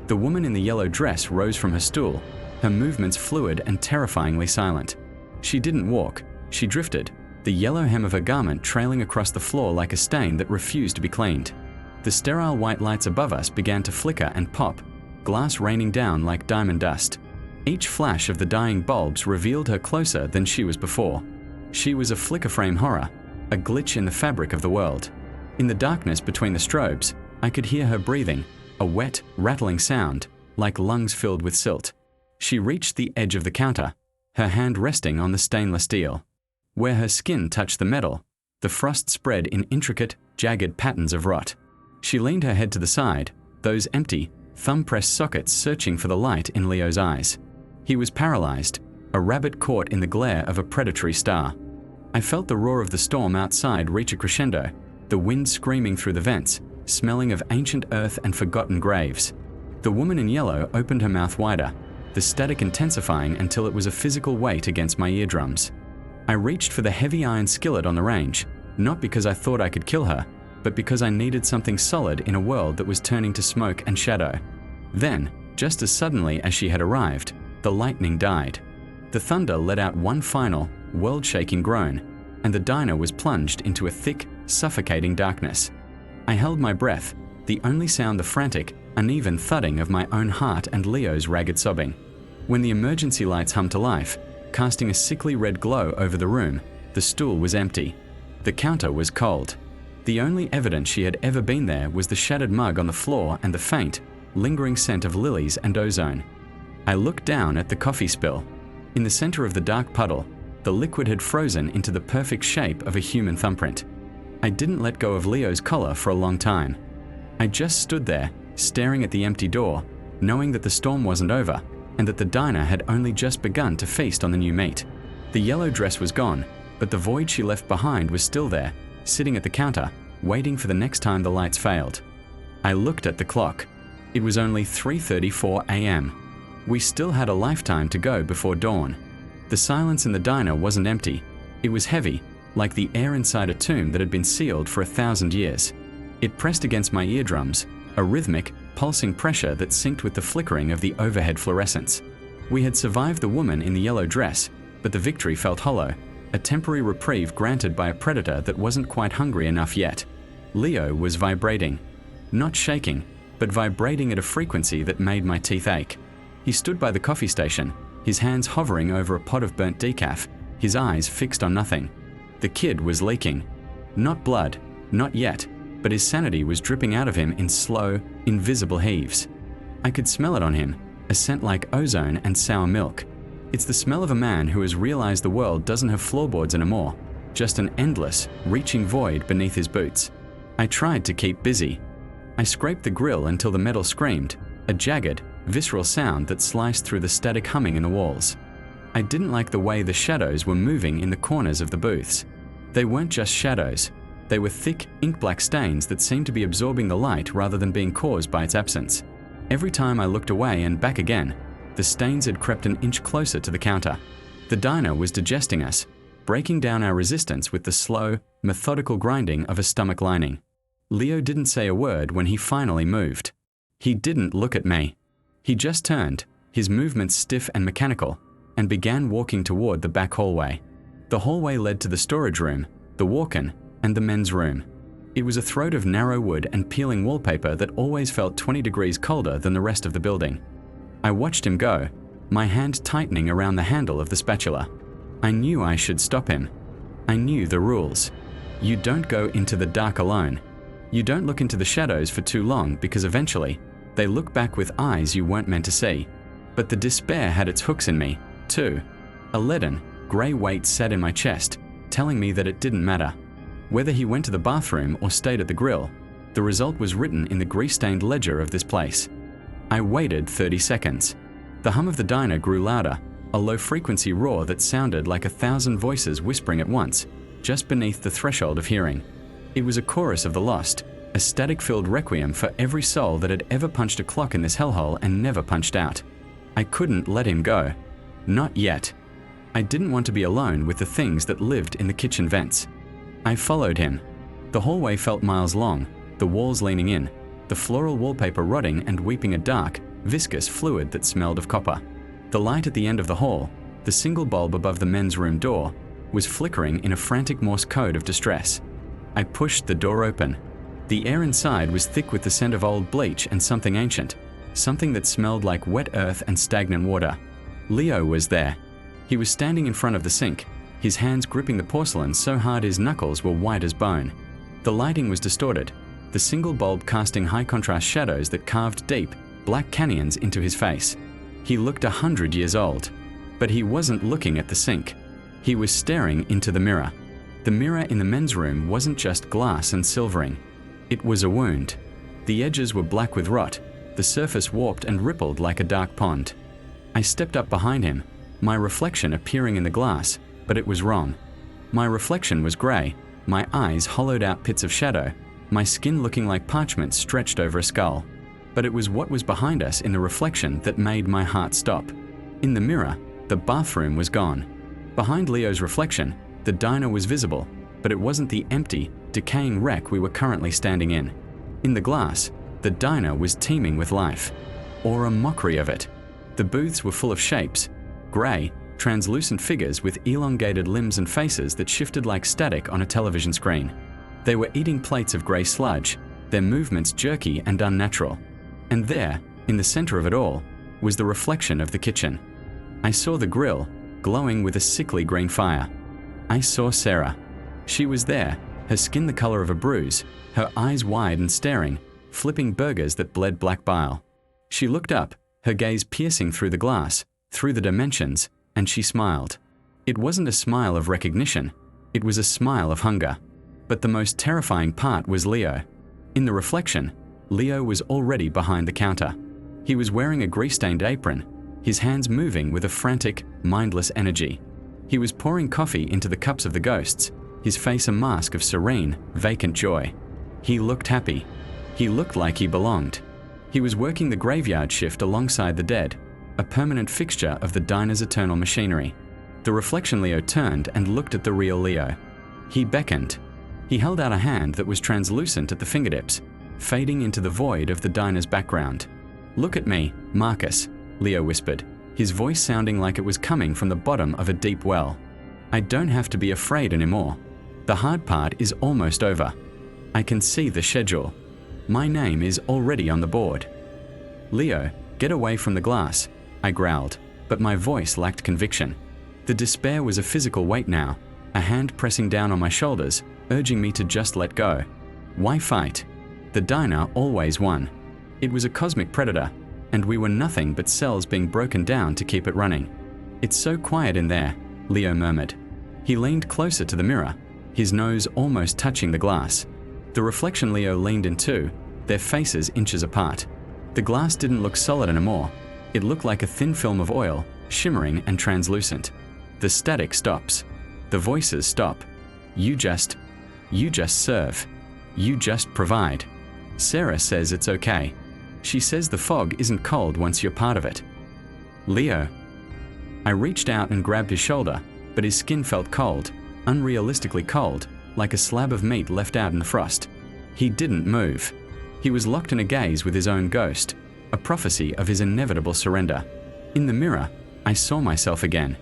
The woman in the yellow dress rose from her stool, her movements fluid and terrifyingly silent. She didn't walk, she drifted, the yellow hem of her garment trailing across the floor like a stain that refused to be cleaned. The sterile white lights above us began to flicker and pop, glass raining down like diamond dust. Each flash of the dying bulbs revealed her closer than she was before. She was a flicker frame horror, a glitch in the fabric of the world. In the darkness between the strobes, I could hear her breathing, a wet, rattling sound, like lungs filled with silt. She reached the edge of the counter, her hand resting on the stainless steel. Where her skin touched the metal, the frost spread in intricate, jagged patterns of rot. She leaned her head to the side, those empty, thumb-pressed sockets searching for the light in Leo's eyes. He was paralyzed, a rabbit caught in the glare of a predatory star. I felt the roar of the storm outside reach a crescendo, the wind screaming through the vents, smelling of ancient earth and forgotten graves. The woman in yellow opened her mouth wider, the static intensifying until it was a physical weight against my eardrums. I reached for the heavy iron skillet on the range, not because I thought I could kill her, but because I needed something solid in a world that was turning to smoke and shadow. Then, just as suddenly as she had arrived, the lightning died. The thunder let out one final, world-shaking groan, and the diner was plunged into a thick, suffocating darkness. I held my breath, the only sound the frantic, uneven thudding of my own heart and Leo's ragged sobbing. When the emergency lights hummed to life, casting a sickly red glow over the room, the stool was empty. The counter was cold. The only evidence she had ever been there was the shattered mug on the floor and the faint, lingering scent of lilies and ozone. I looked down at the coffee spill. In the center of the dark puddle, the liquid had frozen into the perfect shape of a human thumbprint. I didn't let go of Leo's collar for a long time. I just stood there, staring at the empty door, knowing that the storm wasn't over and that the diner had only just begun to feast on the new meat. The yellow dress was gone, but the void she left behind was still there, sitting at the counter, waiting for the next time the lights failed. I looked at the clock. It was only 3:34 a.m. We still had a lifetime to go before dawn. The silence in the diner wasn't empty. It was heavy, like the air inside a tomb that had been sealed for 1,000 years. It pressed against my eardrums, a rhythmic, pulsing pressure that synced with the flickering of the overhead fluorescence. We had survived the woman in the yellow dress, but the victory felt hollow, a temporary reprieve granted by a predator that wasn't quite hungry enough yet. Leo was vibrating. Not shaking, but vibrating at a frequency that made my teeth ache. He stood by the coffee station, his hands hovering over a pot of burnt decaf, his eyes fixed on nothing. The kid was leaking. Not blood, not yet, but his sanity was dripping out of him in slow, invisible heaves. I could smell it on him, a scent like ozone and sour milk. It's the smell of a man who has realized the world doesn't have floorboards anymore, just an endless, reaching void beneath his boots. I tried to keep busy. I scraped the grill until the metal screamed, a jagged, visceral sound that sliced through the static humming in the walls. I didn't like the way the shadows were moving in the corners of the booths. They weren't just shadows. They were thick, ink-black stains that seemed to be absorbing the light rather than being caused by its absence. Every time I looked away and back again, the stains had crept an inch closer to the counter. The diner was digesting us, breaking down our resistance with the slow, methodical grinding of a stomach lining. Leo didn't say a word when he finally moved. He didn't look at me. He just turned, his movements stiff and mechanical, and began walking toward the back hallway. The hallway led to the storage room, the walk-in, and the men's room. It was a throat of narrow wood and peeling wallpaper that always felt 20 degrees colder than the rest of the building. I watched him go, my hand tightening around the handle of the spatula. I knew I should stop him. I knew the rules. You don't go into the dark alone. You don't look into the shadows for too long because eventually, they look back with eyes you weren't meant to see. But the despair had its hooks in me, too. A leaden, grey weight sat in my chest, telling me that it didn't matter. Whether he went to the bathroom or stayed at the grill, the result was written in the grease-stained ledger of this place. I waited 30 seconds. The hum of the diner grew louder, a low-frequency roar that sounded like 1,000 voices whispering at once, just beneath the threshold of hearing. It was a chorus of the lost, a static-filled requiem for every soul that had ever punched a clock in this hellhole and never punched out. I couldn't let him go. Not yet. I didn't want to be alone with the things that lived in the kitchen vents. I followed him. The hallway felt miles long, the walls leaning in, the floral wallpaper rotting and weeping a dark, viscous fluid that smelled of copper. The light at the end of the hall, the single bulb above the men's room door, was flickering in a frantic Morse code of distress. I pushed the door open. The air inside was thick with the scent of old bleach and something ancient, something that smelled like wet earth and stagnant water. Leo was there. He was standing in front of the sink, his hands gripping the porcelain so hard his knuckles were white as bone. The lighting was distorted, the single bulb casting high-contrast shadows that carved deep, black canyons into his face. He looked 100 years old, but he wasn't looking at the sink. He was staring into the mirror. The mirror in the men's room wasn't just glass and silvering. It was a wound. The edges were black with rot, the surface warped and rippled like a dark pond. I stepped up behind him, my reflection appearing in the glass, but it was wrong. My reflection was grey, my eyes hollowed out pits of shadow, my skin looking like parchment stretched over a skull. But it was what was behind us in the reflection that made my heart stop. In the mirror, the bathroom was gone. Behind Leo's reflection, the diner was visible, but it wasn't the empty, decaying wreck we were currently standing in. In the glass, the diner was teeming with life, or a mockery of it. The booths were full of shapes, grey, translucent figures with elongated limbs and faces that shifted like static on a television screen. They were eating plates of grey sludge, their movements jerky and unnatural. And there, in the center of it all, was the reflection of the kitchen. I saw the grill, glowing with a sickly green fire. I saw Sarah. She was there, her skin the color of a bruise, her eyes wide and staring, flipping burgers that bled black bile. She looked up, her gaze piercing through the glass, through the dimensions, and she smiled. It wasn't a smile of recognition, it was a smile of hunger. But the most terrifying part was Leo. In the reflection, Leo was already behind the counter. He was wearing a grease-stained apron, his hands moving with a frantic, mindless energy. He was pouring coffee into the cups of the ghosts, his face a mask of serene, vacant joy. He looked happy. He looked like he belonged. He was working the graveyard shift alongside the dead, a permanent fixture of the diner's eternal machinery. The reflection Leo turned and looked at the real Leo. He beckoned. He held out a hand that was translucent at the fingertips, fading into the void of the diner's background. "Look at me, Marcus," Leo whispered, his voice sounding like it was coming from the bottom of a deep well. "I don't have to be afraid anymore. The hard part is almost over. I can see the schedule. My name is already on the board." "Leo, get away from the glass," I growled, but my voice lacked conviction. The despair was a physical weight now, a hand pressing down on my shoulders, urging me to just let go. Why fight? The diner always won. It was a cosmic predator, and we were nothing but cells being broken down to keep it running. "It's so quiet in there," Leo murmured. He leaned closer to the mirror, his nose almost touching the glass. The reflection Leo leaned into, their faces inches apart. The glass didn't look solid anymore. It looked like a thin film of oil, shimmering and translucent. The static stops. The voices stop. You just serve. You just provide. Sarah says it's okay. She says the fog isn't cold once you're part of it. "Leo." I reached out and grabbed his shoulder, but his skin felt cold, unrealistically cold, like a slab of meat left out in the frost. He didn't move. He was locked in a gaze with his own ghost, a prophecy of his inevitable surrender. In the mirror, I saw myself again.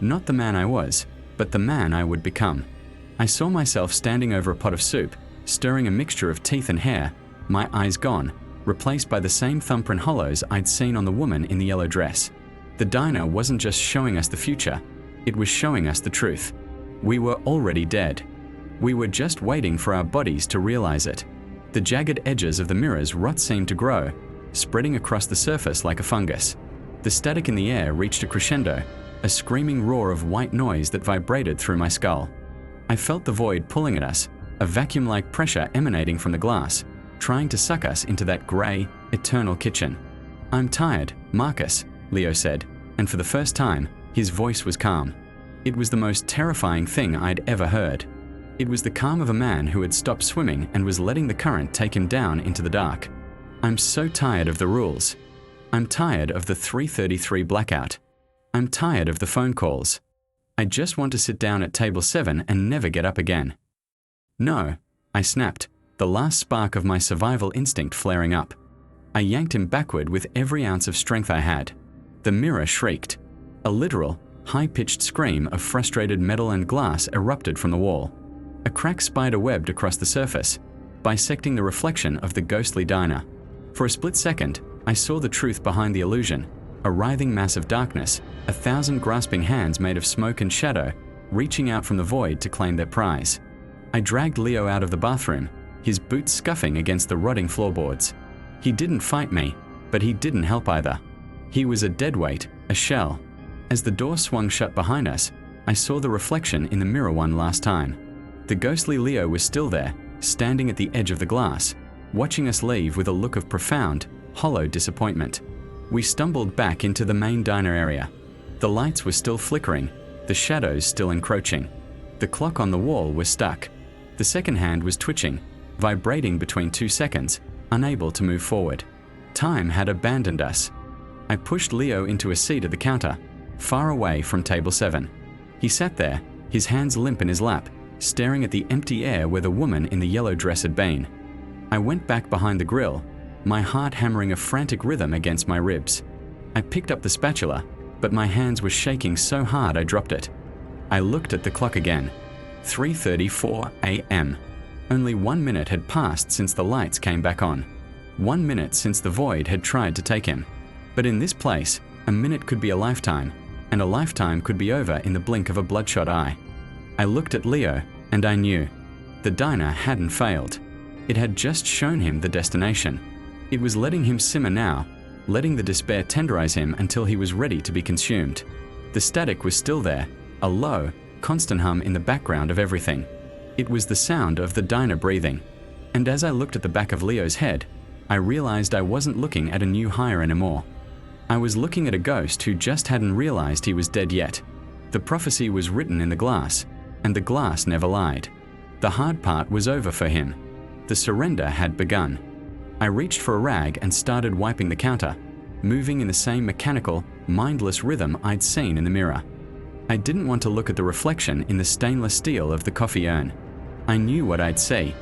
Not the man I was, but the man I would become. I saw myself standing over a pot of soup, stirring a mixture of teeth and hair, my eyes gone, replaced by the same thumbprint hollows I'd seen on the woman in the yellow dress. The diner wasn't just showing us the future, it was showing us the truth. We were already dead. We were just waiting for our bodies to realize it. The jagged edges of the mirror's rot seemed to grow, spreading across the surface like a fungus. The static in the air reached a crescendo, a screaming roar of white noise that vibrated through my skull. I felt the void pulling at us, a vacuum-like pressure emanating from the glass, trying to suck us into that grey, eternal kitchen. "I'm tired, Marcus," Leo said, and for the first time, his voice was calm. It was the most terrifying thing I'd ever heard. It was the calm of a man who had stopped swimming and was letting the current take him down into the dark. "I'm so tired of the rules. I'm tired of the 3:33 blackout. I'm tired of the phone calls. I just want to sit down at table 7 and never get up again." "No," I snapped, the last spark of my survival instinct flaring up. I yanked him backward with every ounce of strength I had. The mirror shrieked. A literal, high-pitched scream of frustrated metal and glass erupted from the wall. A crack spider webbed across the surface, bisecting the reflection of the ghostly diner. For a split second, I saw the truth behind the illusion, a writhing mass of darkness, 1,000 grasping hands made of smoke and shadow, reaching out from the void to claim their prize. I dragged Leo out of the bathroom, his boots scuffing against the rotting floorboards. He didn't fight me, but he didn't help either. He was a deadweight, a shell. As the door swung shut behind us, I saw the reflection in the mirror one last time. The ghostly Leo was still there, standing at the edge of the glass, watching us leave with a look of profound, hollow disappointment. We stumbled back into the main diner area. The lights were still flickering, the shadows still encroaching. The clock on the wall was stuck. The second hand was twitching, vibrating between 2 seconds, unable to move forward. Time had abandoned us. I pushed Leo into a seat at the counter, far away from table 7. He sat there, his hands limp in his lap, staring at the empty air where the woman in the yellow dress had been. I went back behind the grill, my heart hammering a frantic rhythm against my ribs. I picked up the spatula, but my hands were shaking so hard I dropped it. I looked at the clock again. 3:34 a.m. Only 1 minute had passed since the lights came back on. 1 minute since the void had tried to take him. But in this place, a minute could be a lifetime, and a lifetime could be over in the blink of a bloodshot eye. I looked at Leo, and I knew. The diner hadn't failed. It had just shown him the destination. It was letting him simmer now, letting the despair tenderize him until he was ready to be consumed. The static was still there, a low, constant hum in the background of everything. It was the sound of the diner breathing. And as I looked at the back of Leo's head, I realized I wasn't looking at a new hire anymore. I was looking at a ghost who just hadn't realized he was dead yet. The prophecy was written in the glass, and the glass never lied. The hard part was over for him. The surrender had begun. I reached for a rag and started wiping the counter, moving in the same mechanical, mindless rhythm I'd seen in the mirror. I didn't want to look at the reflection in the stainless steel of the coffee urn. I knew what I'd see.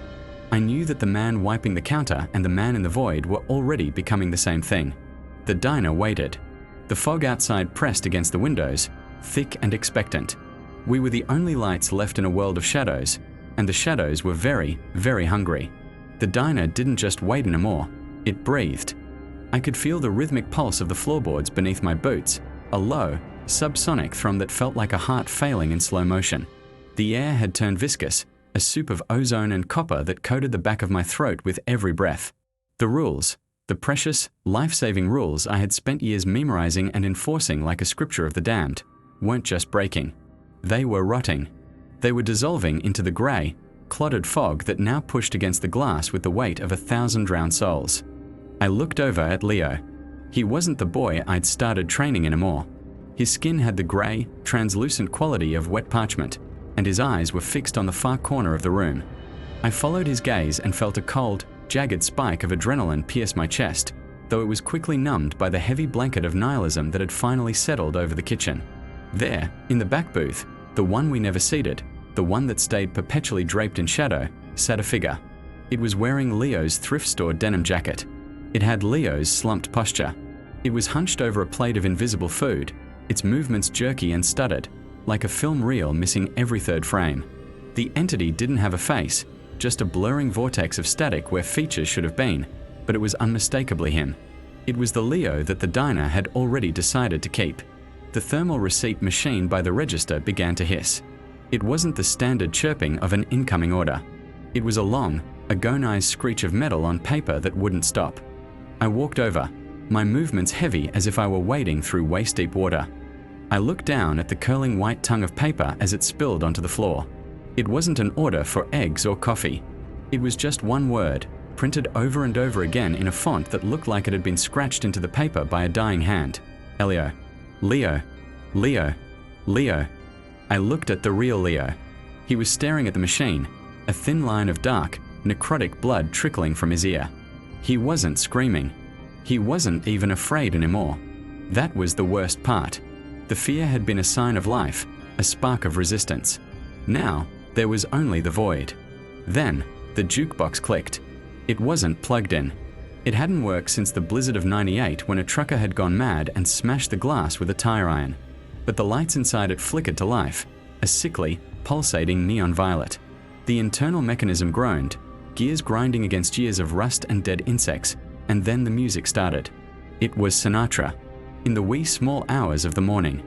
I knew that the man wiping the counter and the man in the void were already becoming the same thing. The diner waited. The fog outside pressed against the windows, thick and expectant. We were the only lights left in a world of shadows, and the shadows were very, very hungry. The diner didn't just wait anymore, it breathed. I could feel the rhythmic pulse of the floorboards beneath my boots, a low, subsonic thrum that felt like a heart failing in slow motion. The air had turned viscous, a soup of ozone and copper that coated the back of my throat with every breath. The rules, the precious, life-saving rules I had spent years memorizing and enforcing like a scripture of the damned, weren't just breaking. They were rotting. They were dissolving into the grey, clotted fog that now pushed against the glass with the weight of 1,000 drowned souls. I looked over at Leo. He wasn't the boy I'd started training anymore. His skin had the grey, translucent quality of wet parchment, and his eyes were fixed on the far corner of the room. I followed his gaze and felt a cold, jagged spike of adrenaline pierce my chest, though it was quickly numbed by the heavy blanket of nihilism that had finally settled over the kitchen. There, in the back booth, the one we never seated, the one that stayed perpetually draped in shadow, sat a figure. It was wearing Leo's thrift store denim jacket. It had Leo's slumped posture. It was hunched over a plate of invisible food, its movements jerky and stuttered, like a film reel missing every third frame. The entity didn't have a face, just a blurring vortex of static where features should have been, but it was unmistakably him. It was the Leo that the diner had already decided to keep. The thermal receipt machine by the register began to hiss. It wasn't the standard chirping of an incoming order. It was a long, agonized screech of metal on paper that wouldn't stop. I walked over, my movements heavy as if I were wading through waist-deep water. I looked down at the curling white tongue of paper as it spilled onto the floor. It wasn't an order for eggs or coffee. It was just one word, printed over and over again in a font that looked like it had been scratched into the paper by a dying hand. Elio. Leo. Leo. Leo. I looked at the real Leo. He was staring at the machine, a thin line of dark, necrotic blood trickling from his ear. He wasn't screaming. He wasn't even afraid anymore. That was the worst part. The fear had been a sign of life, a spark of resistance. Now, there was only the void. Then, the jukebox clicked. It wasn't plugged in. It hadn't worked since the blizzard of '98 when a trucker had gone mad and smashed the glass with a tire iron. But the lights inside it flickered to life, a sickly, pulsating neon violet. The internal mechanism groaned, gears grinding against years of rust and dead insects, and then the music started. It was Sinatra, in the wee small hours of the morning.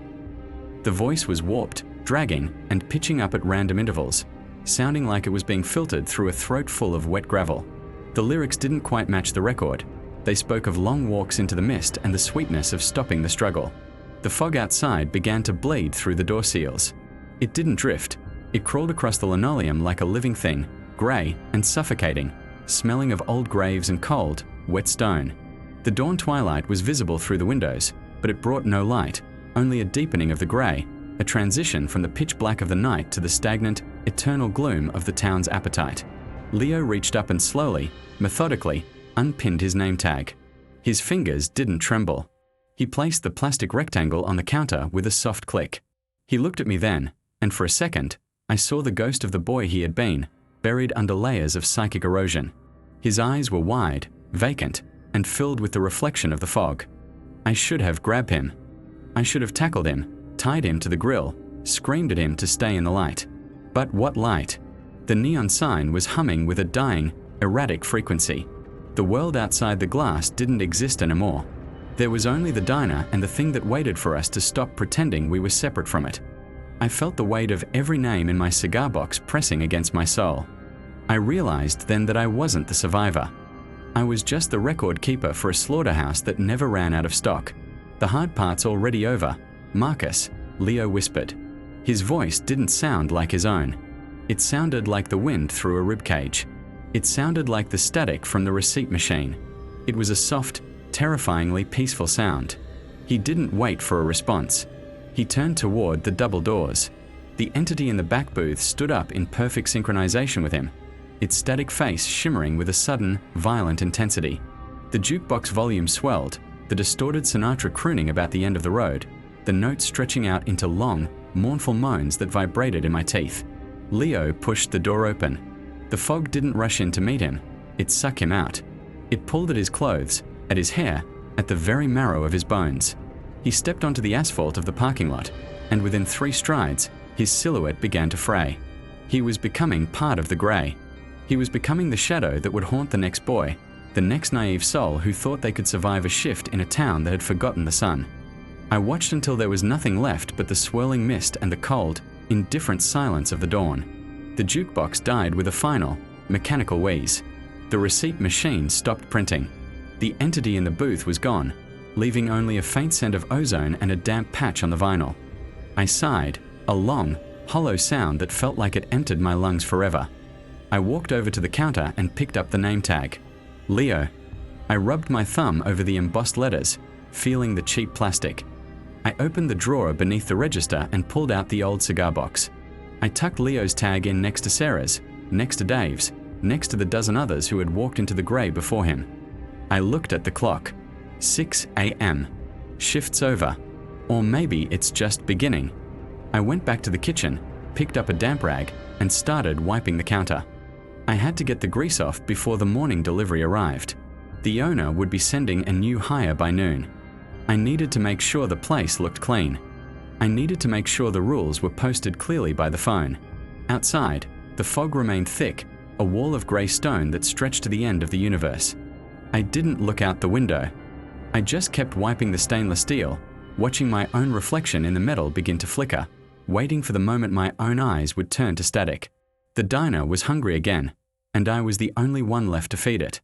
The voice was warped, dragging, and pitching up at random intervals, sounding like it was being filtered through a throat full of wet gravel. The lyrics didn't quite match the record. They spoke of long walks into the mist and the sweetness of stopping the struggle. The fog outside began to bleed through the door seals. It didn't drift. It crawled across the linoleum like a living thing, grey and suffocating, smelling of old graves and cold, wet stone. The dawn twilight was visible through the windows, but it brought no light, only a deepening of the grey, a transition from the pitch black of the night to the stagnant, eternal gloom of the town's appetite. Leo reached up and slowly, methodically, unpinned his name tag. His fingers didn't tremble. He placed the plastic rectangle on the counter with a soft click. He looked at me then, and for a second, I saw the ghost of the boy he had been, buried under layers of psychic erosion. His eyes were wide, vacant, and filled with the reflection of the fog. I should have grabbed him. I should have tackled him, tied him to the grill, screamed at him to stay in the light. But what light? The neon sign was humming with a dying, erratic frequency. The world outside the glass didn't exist anymore. There was only the diner and the thing that waited for us to stop pretending we were separate from it. I felt the weight of every name in my cigar box pressing against my soul. I realized then that I wasn't the survivor. I was just the record keeper for a slaughterhouse that never ran out of stock. The hard part's already over. Marcus, Leo whispered. His voice didn't sound like his own. It sounded like the wind through a ribcage. It sounded like the static from the receipt machine. It was a soft, terrifyingly peaceful sound. He didn't wait for a response. He turned toward the double doors. The entity in the back booth stood up in perfect synchronization with him, its static face shimmering with a sudden, violent intensity. The jukebox volume swelled, the distorted Sinatra crooning about the end of the road, the notes stretching out into long, mournful moans that vibrated in my teeth. Leo pushed the door open. The fog didn't rush in to meet him. It sucked him out. It pulled at his clothes, at his hair, at the very marrow of his bones. He stepped onto the asphalt of the parking lot, and within 3 strides, his silhouette began to fray. He was becoming part of the grey. He was becoming the shadow that would haunt the next boy, the next naive soul who thought they could survive a shift in a town that had forgotten the sun. I watched until there was nothing left but the swirling mist and the cold, indifferent silence of the dawn. The jukebox died with a final, mechanical wheeze. The receipt machine stopped printing. The entity in the booth was gone, leaving only a faint scent of ozone and a damp patch on the vinyl. I sighed, a long, hollow sound that felt like it entered my lungs forever. I walked over to the counter and picked up the name tag. Leo. I rubbed my thumb over the embossed letters, feeling the cheap plastic. I opened the drawer beneath the register and pulled out the old cigar box. I tucked Leo's tag in next to Sarah's, next to Dave's, next to the dozen others who had walked into the grey before him. I looked at the clock. 6 a.m. Shift's over. Or maybe it's just beginning. I went back to the kitchen, picked up a damp rag, and started wiping the counter. I had to get the grease off before the morning delivery arrived. The owner would be sending a new hire by noon. I needed to make sure the place looked clean. I needed to make sure the rules were posted clearly by the phone. Outside, the fog remained thick, a wall of grey stone that stretched to the end of the universe. I didn't look out the window. I just kept wiping the stainless steel, watching my own reflection in the metal begin to flicker, waiting for the moment my own eyes would turn to static. The diner was hungry again, and I was the only one left to feed it.